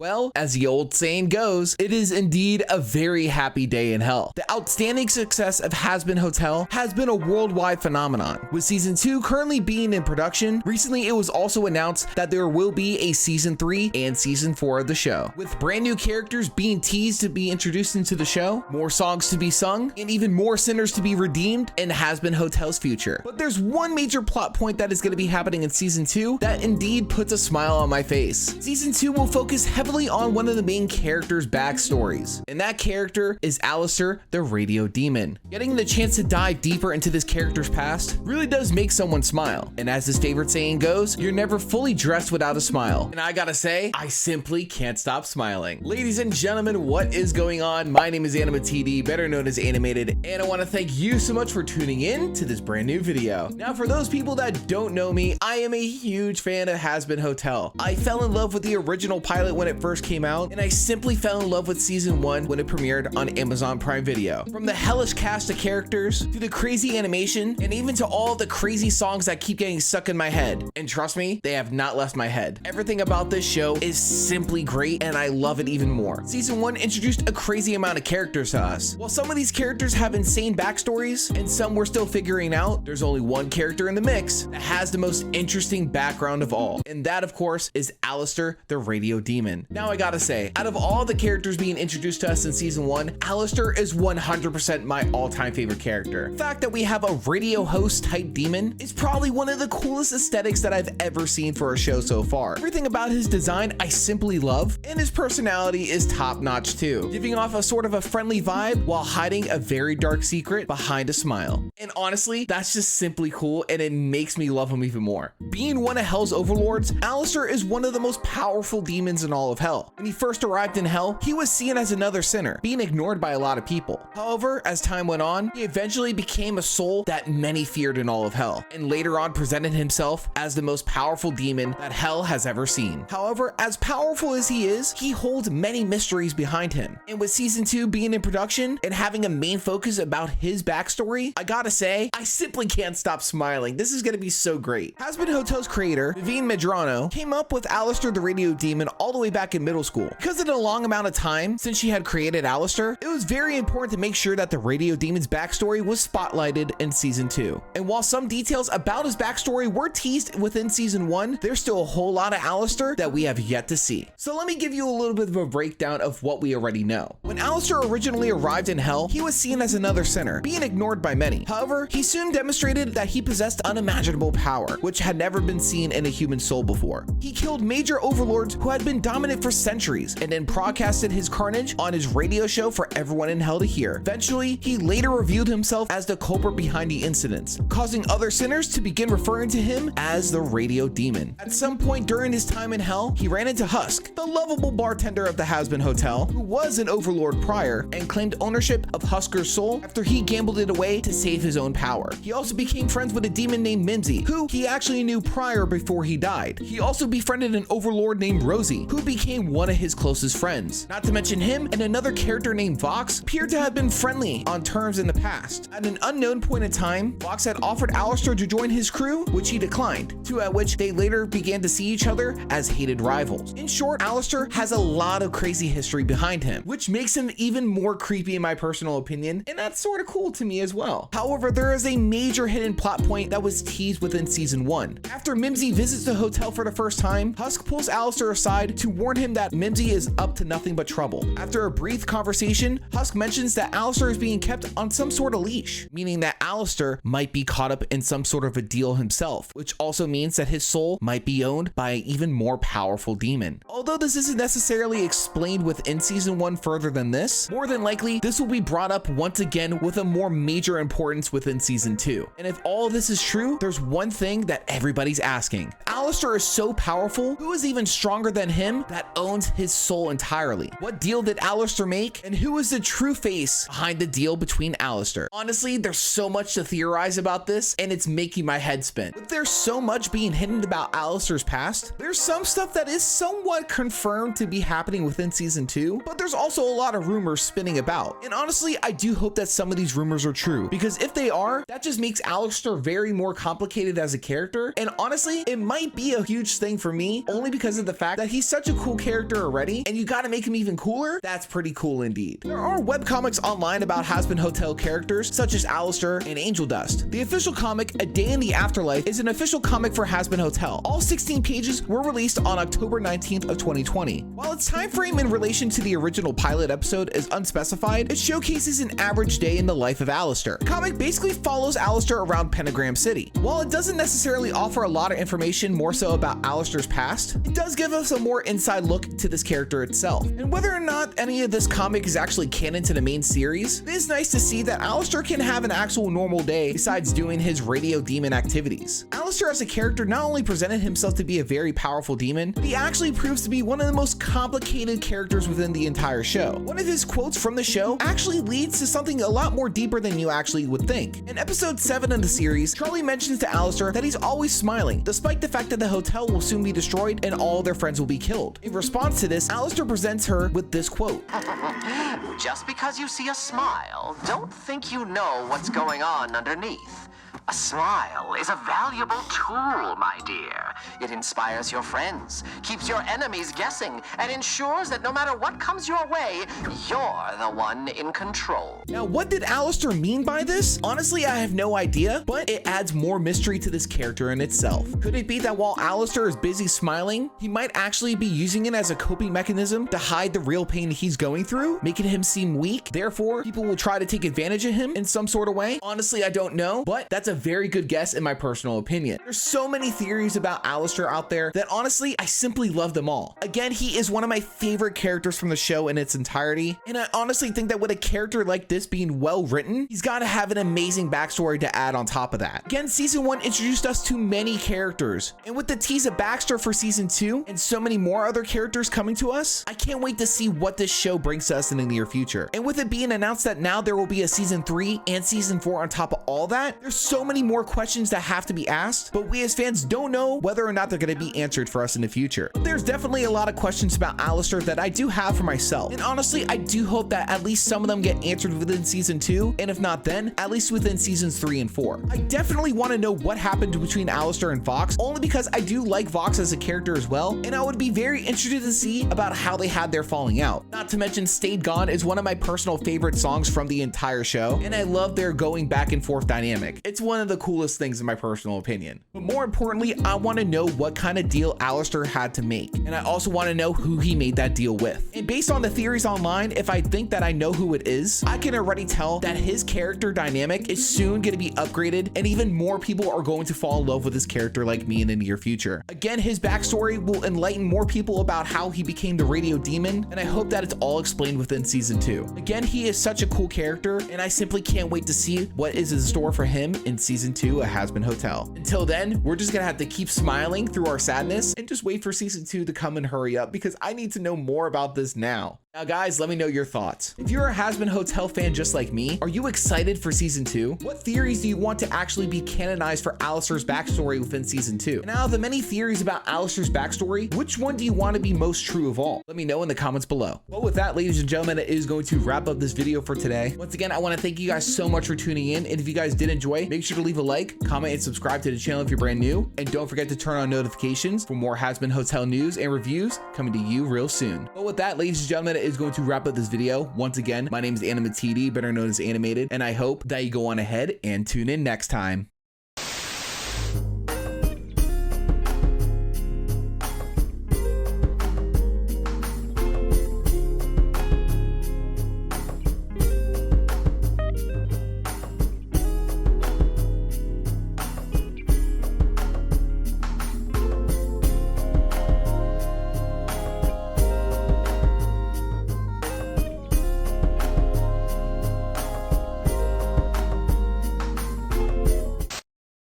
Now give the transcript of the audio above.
Well, as the old saying goes, it is indeed a very happy day in hell. The outstanding success of Hazbin Hotel has been a worldwide phenomenon. With season 2 currently being in production, recently it was also announced that there will be a season 3 and season 4 of the show, with brand new characters being teased to be introduced into the show, more songs to be sung, and even more sinners to be redeemed in Hazbin Hotel's future. But there's one major plot point that is going to be happening in season 2 that indeed puts a smile on my face. Season 2 will focus heavily on one of the main characters' backstories, and that character is Alastor, the radio demon. Getting the chance to dive deeper into this character's past really does make someone smile, and as his favorite saying goes, you're never fully dressed without a smile. And I gotta say, I simply can't stop smiling. Ladies and gentlemen, what is going on? My name is AnimaTD, better known as Animated, and I want to thank you so much for tuning in to this brand new video. Now, for those people that don't know me, I am a huge fan of Hazbin Hotel. I fell in love with the original pilot when it first came out, and I simply fell in love with season 1 when it premiered on Amazon Prime Video. From the hellish cast of characters, to the crazy animation, and even to all the crazy songs that keep getting stuck in my head. And trust me, they have not left my head. Everything about this show is simply great, and I love it even more. Season 1 introduced a crazy amount of characters to us. While some of these characters have insane backstories, and some we're still figuring out, there's only one character in the mix that has the most interesting background of all. And that, of course, is Alastor, the radio demon. Now, I gotta say, out of all the characters being introduced to us in season 1, Alastor is 100% my all-time favorite character. The fact that we have a radio host type demon is probably one of the coolest aesthetics that I've ever seen for a show so far. Everything about his design I simply love, and his personality is top-notch too, giving off a sort of a friendly vibe while hiding a very dark secret behind a smile. And honestly, that's just simply cool, and it makes me love him even more. Being one of Hell's overlords, Alastor is one of the most powerful demons in all of Hell. When he first arrived in Hell, he was seen as another sinner, being ignored by a lot of people. However, as time went on, he eventually became a soul that many feared in all of Hell, and later on presented himself as the most powerful demon that Hell has ever seen. However, as powerful as he is, he holds many mysteries behind him. And with season 2 being in production and having a main focus about his backstory, I gotta say, I simply can't stop smiling. This is gonna be so great. Hazbin Hotel's creator, Vivien Medrano, came up with Alastor the radio demon all the way back in middle school. Because of the long amount of time since she had created Alastor, it was very important to make sure that the radio demon's backstory was spotlighted in season 2. And while some details about his backstory were teased within season 1, there's still a whole lot of Alastor that we have yet to see. So let me give you a little bit of a breakdown of what we already know. When Alastor originally arrived in Hell, he was seen as another sinner, being ignored by many. However, he soon demonstrated that he possessed unimaginable power, which had never been seen in a human soul before. He killed major overlords who had been dominant for centuries, and then broadcasted his carnage on his radio show for everyone in Hell to hear. Eventually, he later revealed himself as the culprit behind the incidents, causing other sinners to begin referring to him as the radio demon. At some point during his time in Hell, he ran into Husk, the lovable bartender of the Hazbin Hotel, who was an overlord prior and claimed ownership of Husker's soul after he gambled it away to save his own power. He also became friends with a demon named Mimsy, who he actually knew prior before he died. He also befriended an overlord named Rosie, who became one of his closest friends. Not to mention him and another character named Vox appeared to have been friendly on terms in the past. At an unknown point in time, Vox had offered Alastor to join his crew, which he declined, at which they later began to see each other as hated rivals. In short, Alastor has a lot of crazy history behind him, which makes him even more creepy in my personal opinion, and that's sort of cool to me as well. However, there is a major hidden plot point that was teased within season 1. After Mimsy visits the hotel for the first time, Husk pulls Alastor aside to warn him that Mimsy is up to nothing but trouble. After a brief conversation, Husk mentions that Alastor is being kept on some sort of leash, meaning that Alastor might be caught up in some sort of a deal himself, which also means that his soul might be owned by an even more powerful demon. Although this isn't necessarily explained within season 1 further than this, more than likely this will be brought up once again with a more major importance within season 2. And if all of this is true, there's one thing that everybody's asking. Alastor is so powerful, who is even stronger than him that owns his soul entirely? What deal did Alastor make, and who is the true face behind the deal between Alastor? Honestly, there's so much to theorize about this, and it's making my head spin. But there's so much being hidden about Alastor's past. There's some stuff that is somewhat confirmed to be happening within season 2, but there's also a lot of rumors spinning about. And honestly, I do hope that some of these rumors are true, because if they are, that just makes Alastor very more complicated as a character, and honestly, it might be a huge thing for me, only because of the fact that he's such a cool cool character already, and you gotta make him even cooler? That's pretty cool indeed. There are webcomics online about Hazbin Hotel characters such as Alastor and Angel Dust. The official comic, A Day in the Afterlife, is an official comic for Hazbin Hotel. All 16 pages were released on October 19th of 2020. While its time frame in relation to the original pilot episode is unspecified, it showcases an average day in the life of Alastor. The comic basically follows Alastor around Pentagram City. While it doesn't necessarily offer a lot of information more so about Alastor's past, it does give us a more inside look to this character itself. And whether or not any of this comic is actually canon to the main series, it is nice to see that Alastor can have an actual normal day besides doing his radio demon activities. Alastor as a character not only presented himself to be a very powerful demon, but he actually proves to be one of the most complicated characters within the entire show. One of his quotes from the show actually leads to something a lot more deeper than you actually would think. In episode 7 of the series, Charlie mentions to Alastor that he's always smiling, despite the fact that the hotel will soon be destroyed and all their friends will be killed. In response to this, Alastor presents her with this quote. Just because you see a smile, don't think you know what's going on underneath. A smile is a valuable tool, my dear. It inspires your friends, keeps your enemies guessing, and ensures that no matter what comes your way, you're the one in control. Now, what did Alastor mean by this? Honestly, I have no idea, but it adds more mystery to this character in itself. Could it be that while Alastor is busy smiling, he might actually be using it as a coping mechanism to hide the real pain he's going through, making him seem weak? Therefore, people will try to take advantage of him in some sort of way? Honestly, I don't know, but that's a very good guess in my personal opinion. There's so many theories about Alastor out there that honestly, I simply love them all. Again, he is one of my favorite characters from the show in its entirety, and I honestly think that with a character like this being well written, he's got to have an amazing backstory to add on top of that. Again, season 1 introduced us to many characters, and with the tease of Baxter for season 2 and so many more other characters coming to us, I can't wait to see what this show brings to us in the near future. And with it being announced that now there will be a season 3 and season 4 on top of all that, there's so many more questions that have to be asked, but we as fans don't know whether or not they're going to be answered for us in the future. There's definitely a lot of questions about Alastor that I do have for myself, and honestly, I do hope that at least some of them get answered within season 2, and if not then, at least within seasons 3 and 4. I definitely want to know what happened between Alastor and Vox, only because I do like Vox as a character as well, and I would be very interested to see about how they had their falling out. Not to mention, Stayed Gone is one of my personal favorite songs from the entire show, and I love their going back and forth dynamic. It's one of the coolest things in my personal opinion. But more importantly, I want to know what kind of deal Alastor had to make, and I also want to know who he made that deal with. And based on the theories online, if I think that I know who it is, I can already tell that his character dynamic is soon going to be upgraded, and even more people are going to fall in love with his character like me in the near future. Again, his backstory will enlighten more people about how he became the radio demon, and I hope that it's all explained within season 2. Again, he is such a cool character, and I simply can't wait to see what is in store for him in season 2 of Hazbin Hotel. Until then, we're just gonna have to keep smiling through our sadness and just wait for season 2 to come and hurry up, because I need to know more about this now. Now guys, let me know your thoughts. If you're a Hazbin Hotel fan just like me, are you excited for season 2? What theories do you want to actually be canonized for Alastor's backstory within season 2? And out of the many theories about Alastor's backstory, which one do you want to be most true of all? Let me know in the comments below. Well, with that, ladies and gentlemen, it is going to wrap up this video for today. Once again, I want to thank you guys so much for tuning in, and if you guys did enjoy, make sure to leave a like, comment, and subscribe to the channel if you're brand new, and don't forget to turn on notifications for more Hazbin Hotel news and reviews coming to you real soon. But with that, ladies and gentlemen, it is going to wrap up this video. Once again, my name is AnimaTD, better known as Animated, and I hope that you go on ahead and tune in next time.